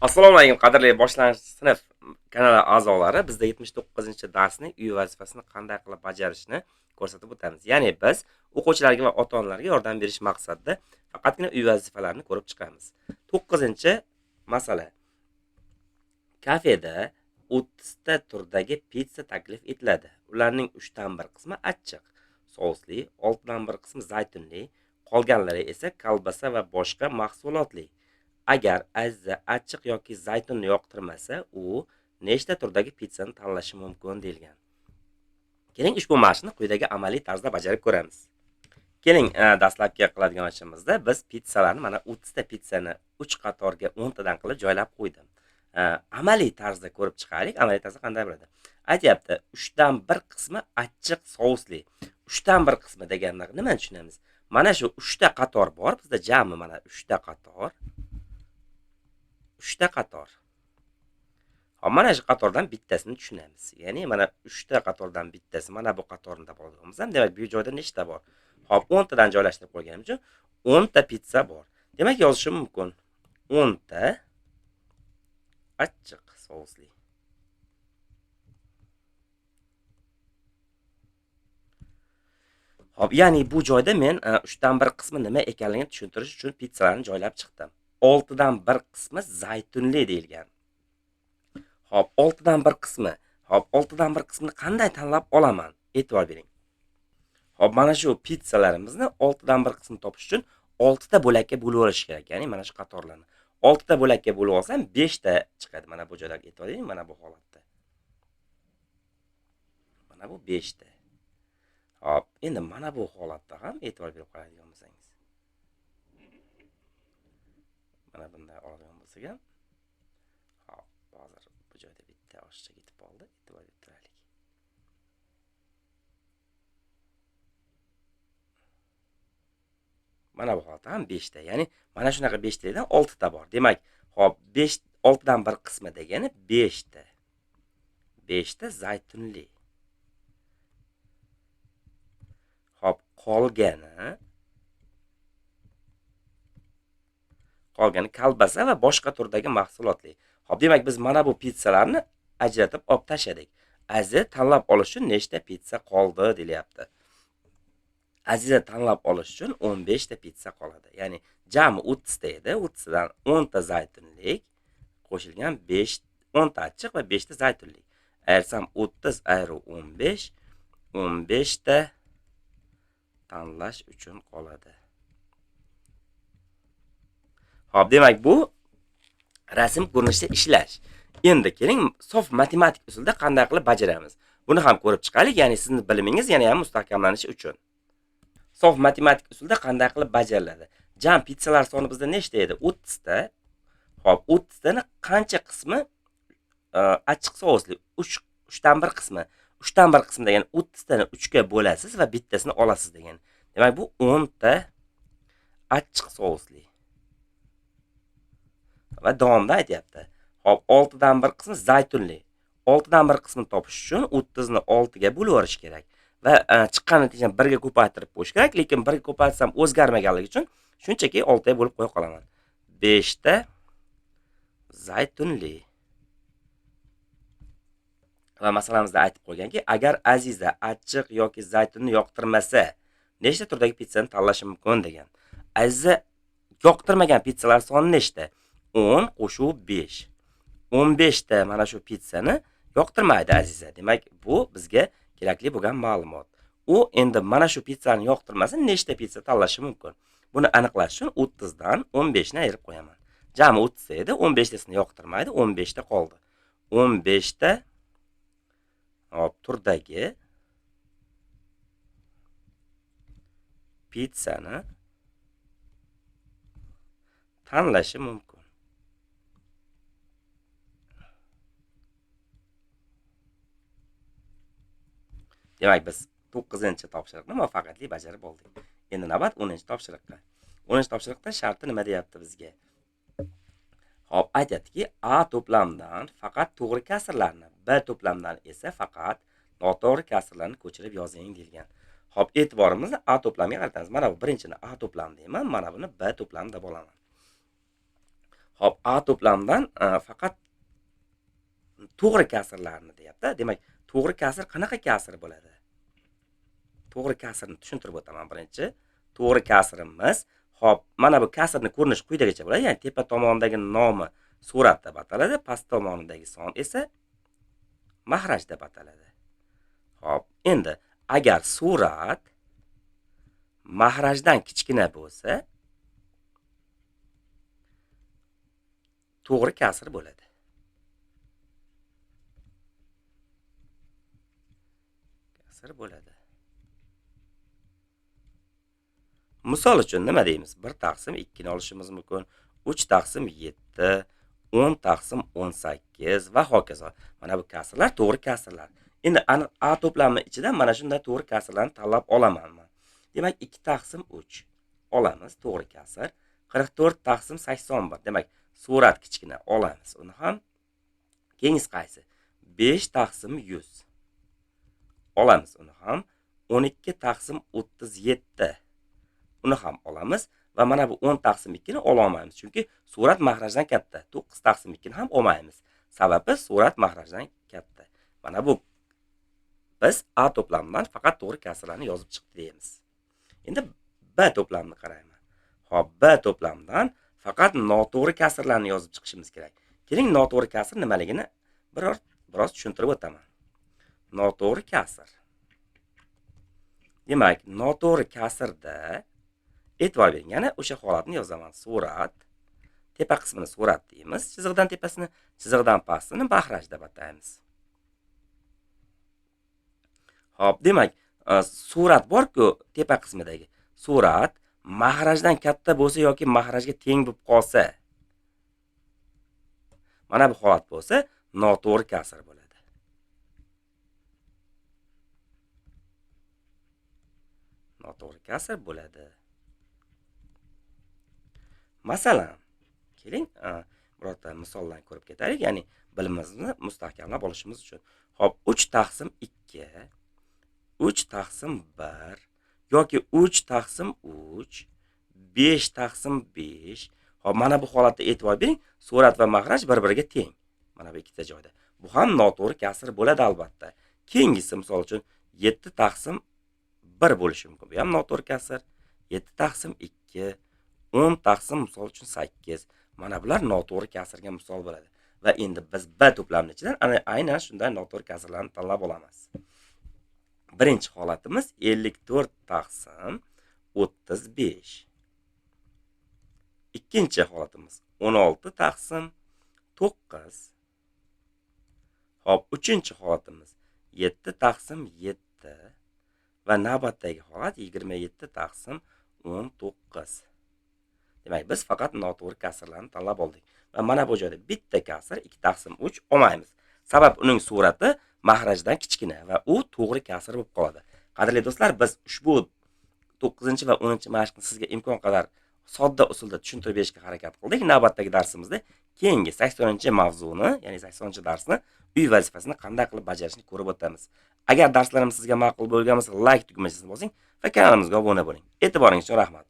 Assalomu alaykum, qadrli boshlang'ich sinf kanali a'zolari. Bizda 79-darsning uy vazifasini qanday qilib bajarishni ko'rsatib o'tamiz. Ya'ni biz o'quvchilarga va ota-onalarga yordam berish maqsadida faqatgina uy vazifalarini ko'rib chiqamiz. 9-masala. Kafeda 30 ta turdagi pitsa taklif etiladi. Ularning 3 dan 1 qismi achchiq, sousli, 6 dan 1 qismi zaytunli, qolganlari esa kolbasa va boshqa mahsulotli. Agar Aziza achchiq yoki zaytunni yoqtirmasa, u nechta turdagi pitsani tanlashi mumkin deyilgan. Keling, ushbu mashqni quyidagi amaliy tarzda bajarib ko'ramiz. Keling, dastlabki qiladigan ishimizda biz pitsalarni mana 30 ta pitsani 3 qatorga 10 tadan qilib joylab qo'ydim. Amaliy tarzda ko'rib chiqaylik. Amaliy tarzda qanday bo'ladi? Aytyapti, 3 dan 1 qismi achchiq sousli. 3 dan 1 qismi deganni nimani tushunamiz? Mana shu 3 ta qator bor. Bizda jami mana 3 ta qator. 3 ta qator. Hop, mana shu qatordan bittasini tushunamiz. Ya'ni mana 3 ta qatordan bittasi mana bu qatorni deb olganmiz. Demak, bu joyda nechta bor? Hop, 10 tadan joylashtirib qo'yganim uchun 10 ta pitsa bor. Demak, yozishim mumkin. 10 ta achchiq sousli. Hop, ya'ni bu joyda men 3 dan 1 qismi nima ekanligini tushuntirish uchun pitsalarni joylab chiqdim. 6 dan 1 qismi zaytunli deyilgan. Hop, 6 dan 1 qismi. Hop, 6 dan 1 qismini qanday tanlab olaman? E'tibor bering. Hop, mana shu pitsalarimizni 6 dan 1 qismini topish uchun 6 ta bo'lakka bo'lib olish kerak. Ya'ni mana shu qatorlarni 6 ta bo'lakka bo'lib olsam 5 ta chiqadi. Mana bu joylarga e'tibor bering, mana bu holatda. Mana bu 5 ta. Hop, endi mana bu holatda ham e'tibor berib qaraydigan bo'lsangiz. Mana bunday oladigan bo'lsak ham. Hop, hozir bu joyda bitta oshiqcha ketib qoldi. E'tibor berib turaylik. Mana bu holatda ham 5 ta. Ya'ni mana shunaqa 5 tadan 6 ta bor. Demak, hop, 6 dan 1 qismi degani 5 ta. 5 ta zaytunli. Hop, qolgani kolbasa va boshqa turdagi mahsulotli. Hop, demak biz mana bu pitsalarni ajratib olib tashladik. Aziza tanlab olish uchun nechta pitsa qoldi deyapti. Aziza tanlab olish uchun 15 ta pitsa qoladi. Ya'ni jami 30 ta edi. 30 dan 10 ta zaytunlik qo'shilgan 10 ta achchiq va 5 ta zaytunlik. Ayirsam 30 ayru 15, 15 ta tanlash uchun qoladi. Hop, demak bu rasm ko'rinishida ishlash. Endi keling, sof matematik usulda qanday qilib bajaramiz? Buni ham ko'rib chiqaylik, ya'ni sizning bilimingiz yana ham mustahkamlanishi uchun. Sof matematik usulda qanday qilib bajariladi? Jam pitsalar soni bizda nechta edi? 30 ta. Hop, 30 tani qancha qismi achchiq sousli? 3 dan 1 qismi. 3 dan 1 qismi degani 30 tani 3 ga bo'lasiz va bittasini olasiz degan. Demak, bu 10 ta achchiq sousli. Va davomida aytyapti. Hop, 6 dan 1 qismi zaytunli. 6 dan 1 qismini topish uchun 30 ni 6 ga bo'lib yuborish kerak. Va chiqqan natijani 1 ga ko'paytirib qo'yish kerak, lekin 1 ga ko'paytirsam o'zgarmaganligi uchun shunchaki 6 ga bo'lib qo'ya qolaman. 5 ta zaytunli. Va masalamizda aytib qo'yganki, agar Aziza achchiq yoki zaytunni yoqtirmasa, nechta turdagi pitsani tanlashi mumkin degan. Aziza yoqtirmagan pitsalar soni nechta? 10 qo'shuv 5. 15 ta mana shu pitsani yoqtirmaydi Aziza. Demak, bu bizga kerakli bo'lgan ma'lumot. U endi mana shu pitsani yoqtirmasa, nechta pitsa tanlashi mumkin? Buni aniqlash uchun 30 dan 15 ni ayirib qo'yaman. Jami 30 ta edi, 15 tasini yoqtirmaydi, 15 ta qoldi. 15 ta hop, turdagi pitsani tanlashi mumkin. Demak, biz 9-topshiriqni muvaffaqiyatli bajarib oldik. Endi navbat 10-topshiriqqa. 10-topshiriqda sharti nima deyapti bizga? Hop, aytadiki, A to'plamdan faqat to'g'ri kasrlarni, B to'plamdan esa faqat noto'g'ri kasrlarni ko'chirib yozing deyilgan. Hop, e'tiborimizni A to'plamiga qaratamiz. Mana bu birinchini A to'plam deyman, mana buni B to'plam deb olaman. Hop, A to'plamidan faqat to'g'ri kasrlarni deyapti. Demak, to'g'ri kasr qanaqa kasr bo'ladi? To'g'ri kasrni tushuntirib o'taman birinchi. To'g'ri kasrimiz, hop, mana bu kasrning ko'rinishi quyidagicha bo'ladi. Ya'ni tepa tomondagi nomi surat deb ataladi, past tomonidagi son esa mahraj deb ataladi. Hop, endi agar surat mahrajdan kichkina bo'lsa, to'g'ri kasr bo'ladi. Kasr bo'ladi. Misol uchun nima deymiz? 1 taqsim 2 ni olishimiz mumkin. 3 taqsim 7, 10 taqsim 18 va hokazo. Mana bu kasrlar to'g'ri kasrlar. Endi aniq A to'plami ichidan mana shunday to'g'ri kasrlarni tanlab olamanman. Demak, 2 taqsim 3 olamiz, to'g'ri kasr. 44 taqsim 81. Demak, surat kichkina olamiz. Uni ham keyingisi qaysi? 5 taqsim 100 olamiz. Uni ham 12 taqsim 37. Uni ham olamiz va mana bu 10 taqsim 2 ni olmaymiz, chunki surat mahrajdan katta. 9 taqsim 2 ni ham olmaymiz. Sababi surat mahrajdan katta. Mana bu biz A to'plamidan faqat to'g'ri kasrlarni yozib chiqdi deymiz. Endi B to'plamini qarayman. Xo'p, B to'plamidan faqat noto'g'ri kasrlarni yozib chiqishimiz kerak. Keling, noto'g'ri kasr nimaligini biroz tushuntirib o'taman. Noto'g'ri kasr. Demak, noto'g'ri kasrda e'tibor bering. Yana o'sha holatni yozaman. Surat, tepa qismini surat deymiz, chiziqdan tepasini, chiziqdan pastini mahraj deb ataymiz. Hop, demak, surat bor-ku tepa qismidagi. Surat mahrajdan katta bo'lsa yoki mahrajga teng bo'lib qolsa, mana bu holat bo'lsa, noto'g'ri kasr bo'ladi. Noto'g'ri kasr bo'ladi. Masalan, keling, birorta misoldan ko'rib ketaylik, ya'ni bilimimizni mustahkamlab olishimiz uchun. Hop, 3 taqsim 2, 3 taqsim 1 yoki 3 taqsim 3, 5 taqsim 5. Hop, mana bu holatda e'tibor bering, surat va mahraj bir-biriga teng. Mana bu ikkita joyda. Bu ham noto'g'ri kasr bo'ladi albatta. Keyingisi misol uchun 7 taqsim 1 bo'lishi mumkin. Bu ham noto'g'ri kasr. 7 taqsim 2, 10 taqsim misol uchun 8. Mana bular noto'g'ri kasrga misol bo'ladi. Va endi biz B to'plamining ichidan aynan shunday noto'g'ri kasrlarni tanlab olamiz. Birinchi holatimiz 54 taqsim 35. Ikkinchi holatimiz 16 taqsim 9. Hop, uchinchi holatimiz 7 taqsim 7 va navbatdagi holat 27 taqsim 19. Demak, biz faqat noto'g'ri kasrlarni tanlab oldik. Va mana bu joyda bitta kasr 2 taqsim 3 olmaymiz. Sabab uning surati mahrajdan kichkina va u to'g'ri kasr bo'lib qoladi. Qadrli do'stlar, biz ushbu 9 va 10 mashqni sizga imkon qadar sodda usulda tushuntirib berishga harakat qildik. Navbatdagi darsimizda keyingi 80-mavzuni, ya'ni 80-darsni uy vazifasini qanday qilib bajarishni ko'rib o'tamiz. Agar darslarimiz sizga ma'qul bo'lgan bo'lsa, like tugmachasini bosing va kanalimizga obuna bo'ling. E'tiboringiz uchun rahmat.